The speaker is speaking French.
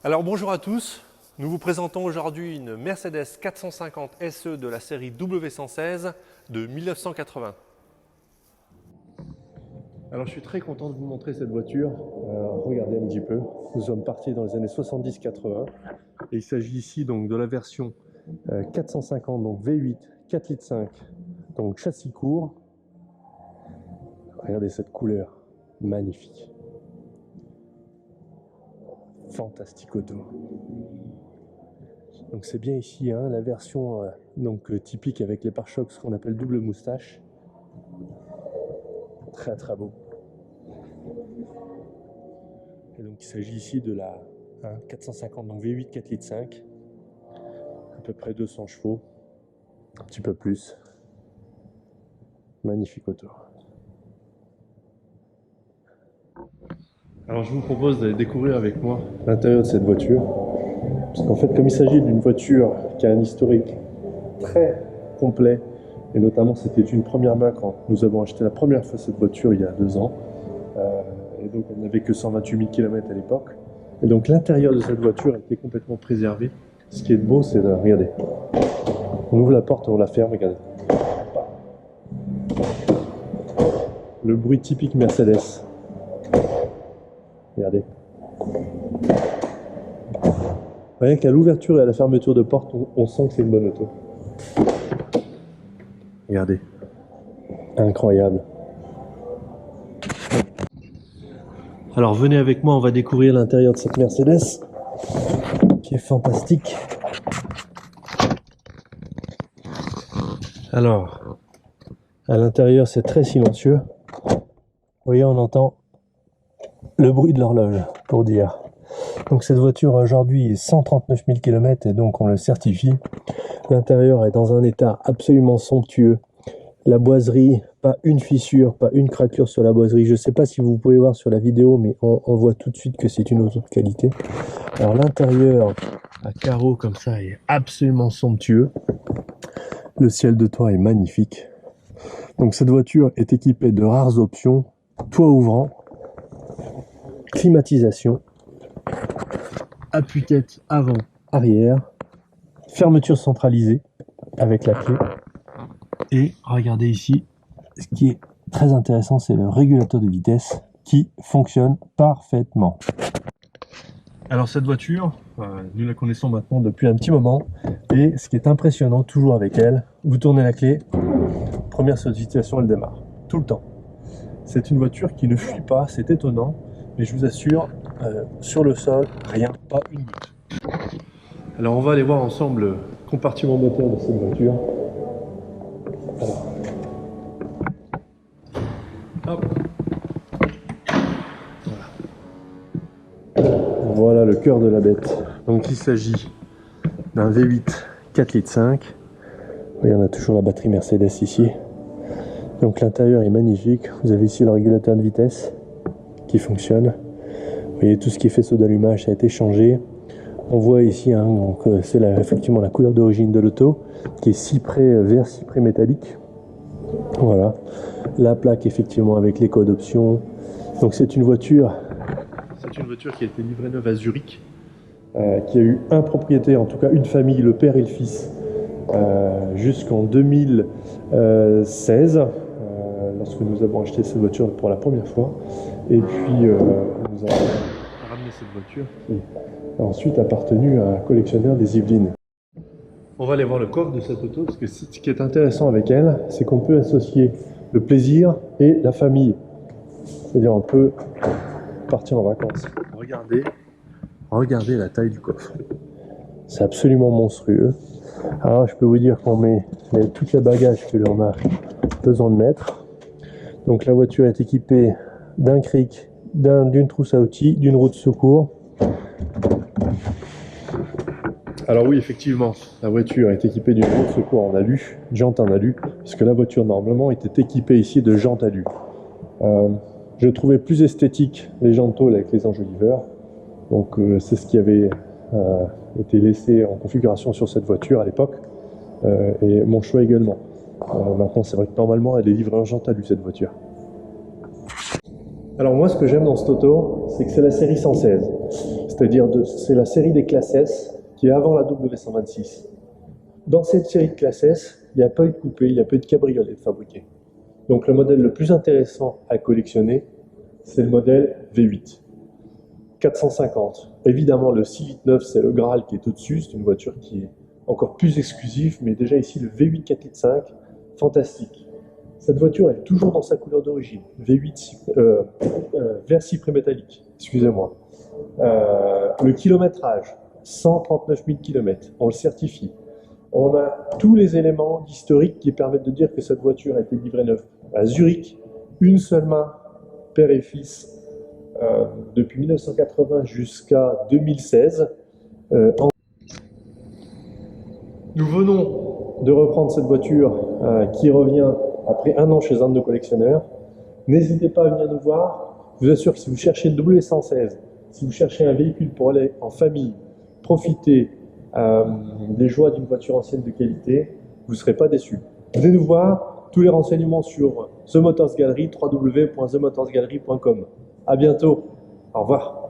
Alors bonjour à tous, nous vous présentons aujourd'hui une Mercedes 450 SE de la série W116 de 1980. Alors je suis très content de vous montrer cette voiture. Regardez un petit peu, nous sommes partis dans les années 70-80 et il s'agit ici donc de la version 450, donc V8, 4,5 litres, donc châssis court. Regardez cette couleur, magnifique. Fantastique auto. Donc c'est bien ici hein, la version typique avec les pare-chocs, ce qu'on appelle double moustache. Très très beau. Et donc il s'agit ici de la 450, donc V8 4,5 litres, à peu près 200 chevaux, un petit peu plus. Magnifique auto. Alors je vous propose d'aller découvrir avec moi l'intérieur de cette voiture, parce qu'en fait comme il s'agit d'une voiture qui a un historique très complet, et notamment c'était une première main quand nous avons acheté la première fois cette voiture il y a 2 ans, et donc elle n'avait que 128 000 km à l'époque, et donc l'intérieur de cette voiture était complètement préservé. Ce qui est beau, c'est de regarder, on ouvre la porte et on la ferme, regardez. Le bruit typique Mercedes. Regardez. Rien qu'à l'ouverture et à la fermeture de porte, on sent que c'est une bonne auto. Regardez. Incroyable. Alors venez avec moi, on va découvrir l'intérieur de cette Mercedes, qui est fantastique. Alors, à l'intérieur c'est très silencieux. Vous voyez, on entend le bruit de l'horloge, pour dire. Donc cette voiture aujourd'hui est 139 000 km et donc on le certifie. L'intérieur est dans un état absolument somptueux. La boiserie, pas une fissure, pas une craquelure sur la boiserie. Je ne sais pas si vous pouvez voir sur la vidéo, mais on voit tout de suite que c'est une auto de qualité. Alors l'intérieur à carreaux comme ça est absolument somptueux. Le ciel de toit est magnifique. Donc cette voiture est équipée de rares options: toit ouvrant, climatisation, appuie-tête avant, arrière, fermeture centralisée avec la clé. Et regardez ici, ce qui est très intéressant, c'est le régulateur de vitesse qui fonctionne parfaitement. Alors cette voiture, nous la connaissons maintenant depuis un petit moment, et ce qui est impressionnant toujours avec elle, vous tournez la clé, première sollicitation, elle démarre, tout le temps. C'est une voiture qui ne fuit pas, c'est étonnant, mais je vous assure, sur le sol, rien, pas une goutte. Alors on va aller voir ensemble le compartiment moteur de cette voiture. Alors. Hop. Voilà le cœur de la bête. Donc il s'agit d'un V8 4,5 litres. Oui, on a toujours la batterie Mercedes ici. Donc l'intérieur est magnifique. Vous avez ici le régulateur de vitesse qui fonctionne. Vous voyez, tout ce qui est faisceau d'allumage a été changé. On voit ici, hein, donc c'est effectivement la couleur d'origine de l'auto, qui est cyprès, vert cyprès métallique. Voilà. La plaque effectivement avec les codes options. Donc c'est une voiture qui a été livrée neuve à Zurich, qui a eu un propriétaire, en tout cas une famille, le père et le fils, jusqu'en 2016. Lorsque nous avons acheté cette voiture pour la première fois, et puis nous avons ramené cette voiture qui a ensuite appartenu à un collectionneur des Yvelines. On va aller voir le coffre de cette auto, parce que ce qui est intéressant avec elle, c'est qu'on peut associer le plaisir et la famille. C'est-à-dire on peut partir en vacances. Regardez la taille du coffre. C'est absolument monstrueux. Alors je peux vous dire qu'on met tous les bagages que l'on a besoin de mettre. Donc la voiture est équipée d'un cric, d'une trousse à outils, d'une roue de secours. Alors oui, effectivement, la voiture est équipée d'une roue de secours en alu, jante en alu, parce que la voiture normalement était équipée ici de jantes alu. Je trouvais plus esthétique les jantes tôles avec les enjoliveurs, donc c'est ce qui avait été laissé en configuration sur cette voiture à l'époque, et mon choix également. Maintenant, c'est vrai que normalement, elle est livrée en jante alu, cette voiture. Alors moi, ce que j'aime dans cette auto, c'est que c'est la série 116. C'est-à-dire, c'est la série des classes S qui est avant la W126. Dans cette série de classes S, il n'y a pas eu de coupé, il n'y a pas eu de cabriolet de fabriqué. Donc le modèle le plus intéressant à collectionner, c'est le modèle V8. 450. Évidemment, le 689, c'est le Graal qui est au-dessus, c'est une voiture qui est encore plus exclusive, mais déjà ici, le V8 4.5 litres, fantastique. Cette voiture est toujours dans sa couleur d'origine, V8 vert cyprès métallique, excusez-moi. Le kilométrage, 139 000 km, on le certifie. On a tous les éléments historiques qui permettent de dire que cette voiture a été livrée neuve à Zurich, une seule main, père et fils, depuis 1980 jusqu'à 2016. Nous venons de reprendre cette voiture qui revient après un an chez un de nos collectionneurs. N'hésitez pas à venir nous voir. Je vous assure que si vous cherchez une W116, si vous cherchez un véhicule pour aller en famille, profiter des joies d'une voiture ancienne de qualité, vous ne serez pas déçus. Venez nous voir, tous les renseignements sur The Motors Gallery, www.themotorsgallery.com. À bientôt, au revoir.